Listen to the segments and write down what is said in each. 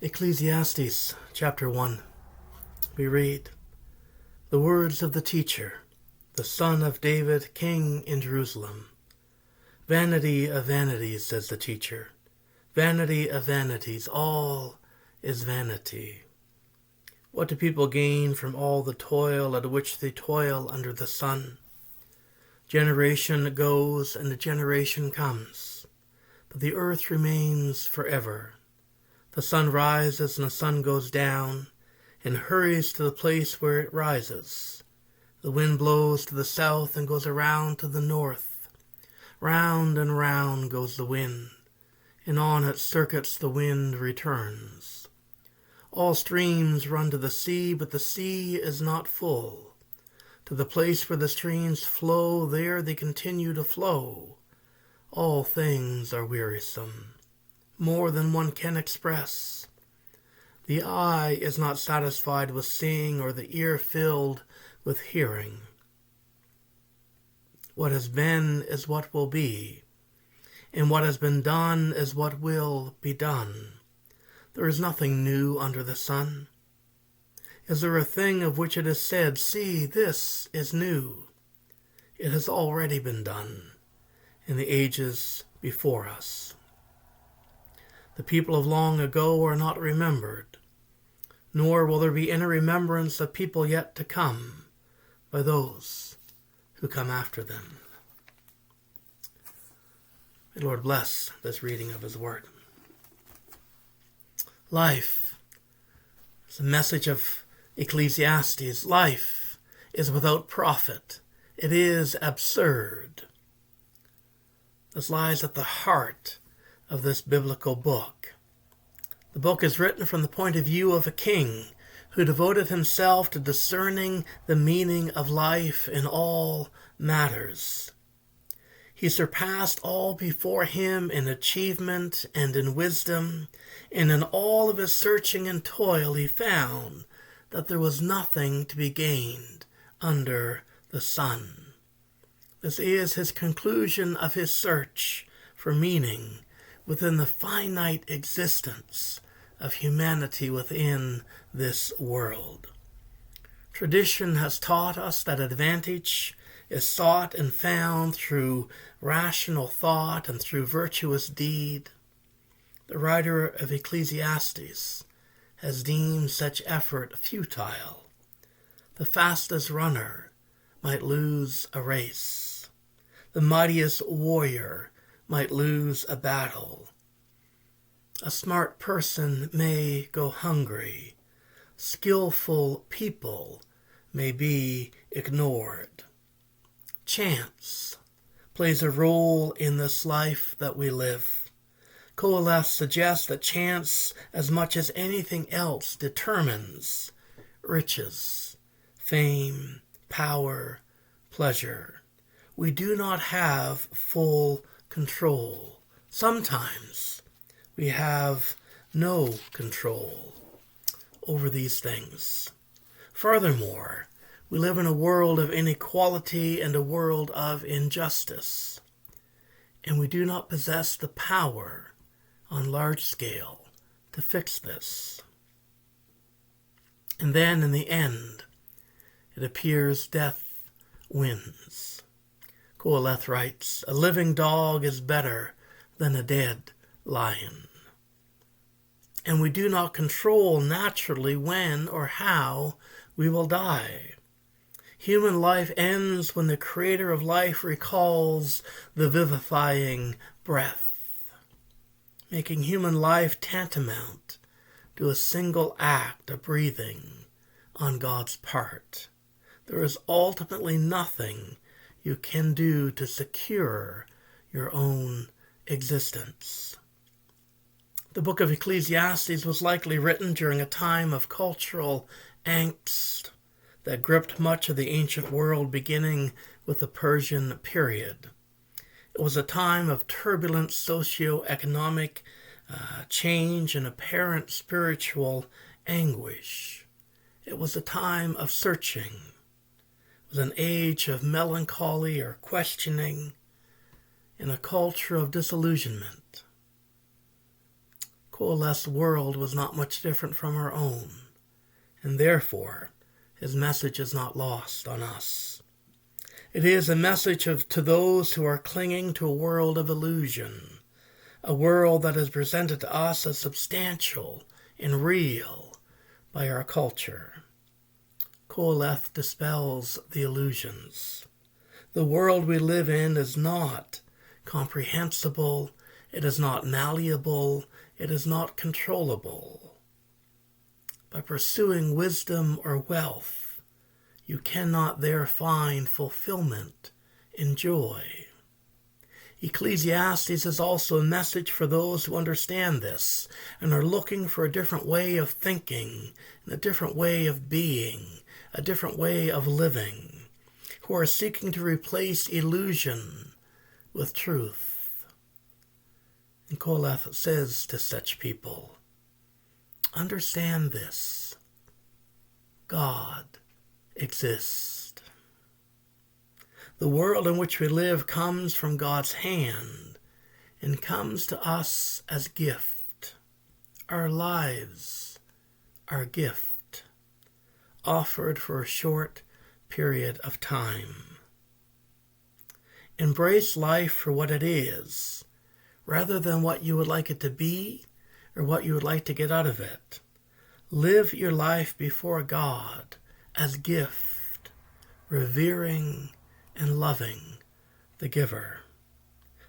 Ecclesiastes chapter 1. We read, "The words of the teacher, the son of David, king in Jerusalem. Vanity of vanities, says the teacher. Vanity of vanities, all is vanity. What do people gain from all the toil at which they toil under the sun? Generation goes and a generation comes, but the earth remains forever. The sun rises and the sun goes down, and hurries to the place where it rises. The wind blows to the south and goes around to the north. Round and round goes the wind, and on its circuits the wind returns. All streams run to the sea, but the sea is not full. To the place where the streams flow, there they continue to flow. All things are wearisome, more than one can express. The eye is not satisfied with seeing, or the ear filled with hearing. What has been is what will be, and what has been done is what will be done. There is nothing new under the sun. Is there a thing of which it is said, 'See, this is new'? It has already been done in the ages before us. The people of long ago are not remembered, nor will there be any remembrance of people yet to come by those who come after them." May the Lord bless this reading of His Word. Life is the message of Ecclesiastes. Life is without profit. It is absurd. This lies at the heart of this biblical book. The book is written from the point of view of a king who devoted himself to discerning the meaning of life in all matters. He surpassed all before him in achievement and in wisdom, and in all of his searching and toil he found that there was nothing to be gained under the sun. This is his conclusion of his search for meaning within the finite existence of humanity within this world. Tradition has taught us that advantage is sought and found through rational thought and through virtuous deed. The writer of Ecclesiastes has deemed such effort futile. The fastest runner might lose a race. The mightiest warrior might lose a battle. A smart person may go hungry. Skillful people may be ignored. Chance plays a role in this life that we live. Coeleth suggests that chance, as much as anything else, determines riches, fame, power, pleasure. We do not have full control. Sometimes we have no control over these things. Furthermore, we live in a world of inequality and a world of injustice, and we do not possess the power on large scale to fix this. And then in the end, it appears death wins. Coeleth writes, "A living dog is better than a dead lion." And we do not control naturally when or how we will die. Human life ends when the Creator of life recalls the vivifying breath, making human life tantamount to a single act of breathing on God's part. There is ultimately nothing you can do to secure your own existence. The book of Ecclesiastes was likely written during a time of cultural angst that gripped much of the ancient world, beginning with the Persian period. It was a time of turbulent socio-economic change and apparent spiritual anguish. It was a time of searching. It was an age of melancholy or questioning in a culture of disillusionment. Coalesced's world was not much different from our own, and therefore his message is not lost on us. It is a message to those who are clinging to a world of illusion, a world that is presented to us as substantial and real by our culture. Coalesced dispels the illusions. The world we live in is not comprehensible, it is not malleable, it is not controllable. By pursuing wisdom or wealth, you cannot there find fulfillment and joy. Ecclesiastes is also a message for those who understand this and are looking for a different way of thinking, and a different way of being, a different way of living, who are seeking to replace illusion with truth. And Coalesced says to such people, understand this: God exists. The world in which we live comes from God's hand and comes to us as gift. Our lives are gift, offered for a short period of time. Embrace life for what it is, rather than what you would like it to be or what you would like to get out of it. Live your life before God as gift, revering and loving the giver.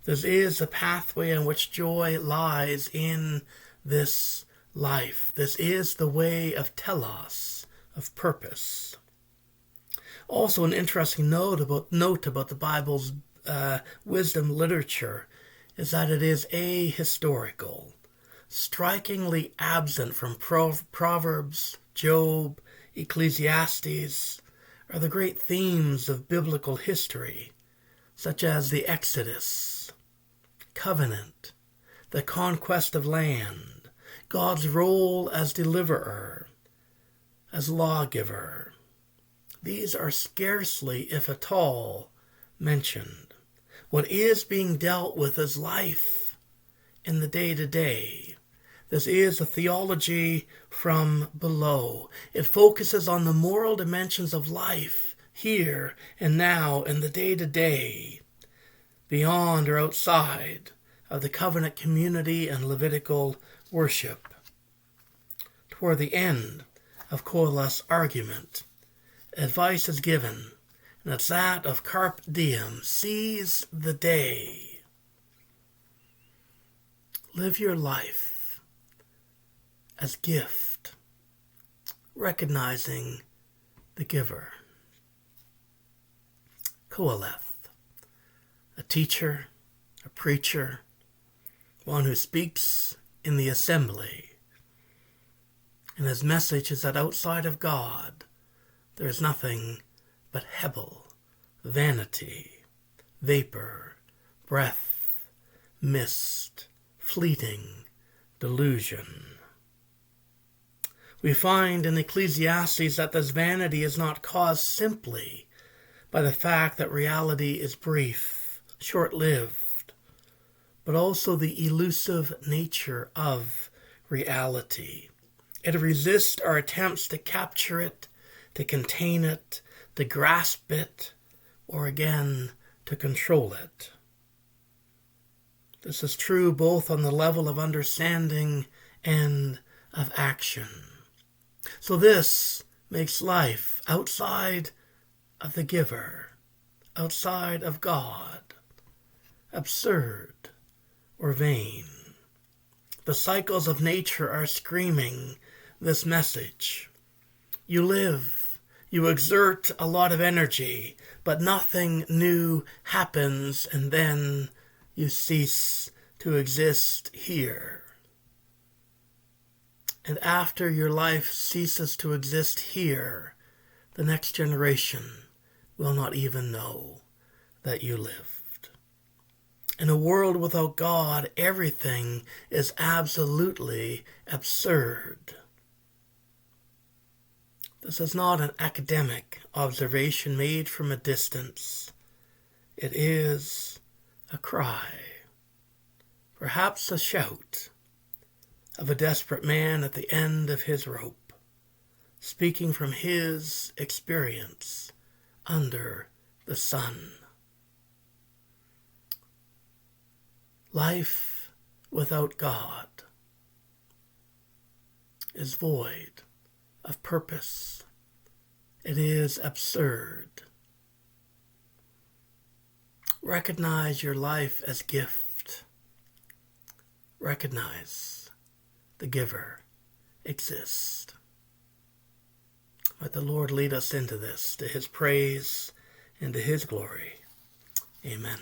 This is the pathway in which joy lies in this life. This is the way of telos, of purpose. Also, an interesting note about the Bible's wisdom literature is that it is ahistorical, strikingly absent from Proverbs, Job, Ecclesiastes, are the great themes of biblical history, such as the Exodus, covenant, the conquest of land, God's role as deliverer, as lawgiver. These are scarcely, if at all, mentioned. What is being dealt with is life in the day-to-day. This is a theology from below. It focuses on the moral dimensions of life, here and now, in the day-to-day, beyond or outside of the covenant community and Levitical worship. Toward the end of Coalesced's argument, advice is given, and it's that of carpe diem, seize the day. Live your life as gift, recognizing the giver. Coalesced, a teacher, a preacher, one who speaks in the assembly, and his message is that outside of God, there is nothing but hebel, vanity, vapor, breath, mist, fleeting delusion. We find in Ecclesiastes that this vanity is not caused simply by the fact that reality is brief, short-lived, but also the elusive nature of reality. It resists our attempts to capture it, to contain it, to grasp it, or again, to control it. This is true both on the level of understanding and of action. So this makes life outside of the giver, outside of God, absurd or vain. The cycles of nature are screaming this message. You live, you exert a lot of energy, but nothing new happens, and then you cease to exist here. And after your life ceases to exist here, the next generation will not even know that you lived. In a world without God, everything is absolutely absurd. This is not an academic observation made from a distance. It is a cry, perhaps a shout, of a desperate man at the end of his rope, speaking from his experience under the sun. Life without God is void of purpose. It is absurd. Recognize your life as gift. Recognize the giver exists. Let the Lord lead us into this, to his praise and to his glory. Amen.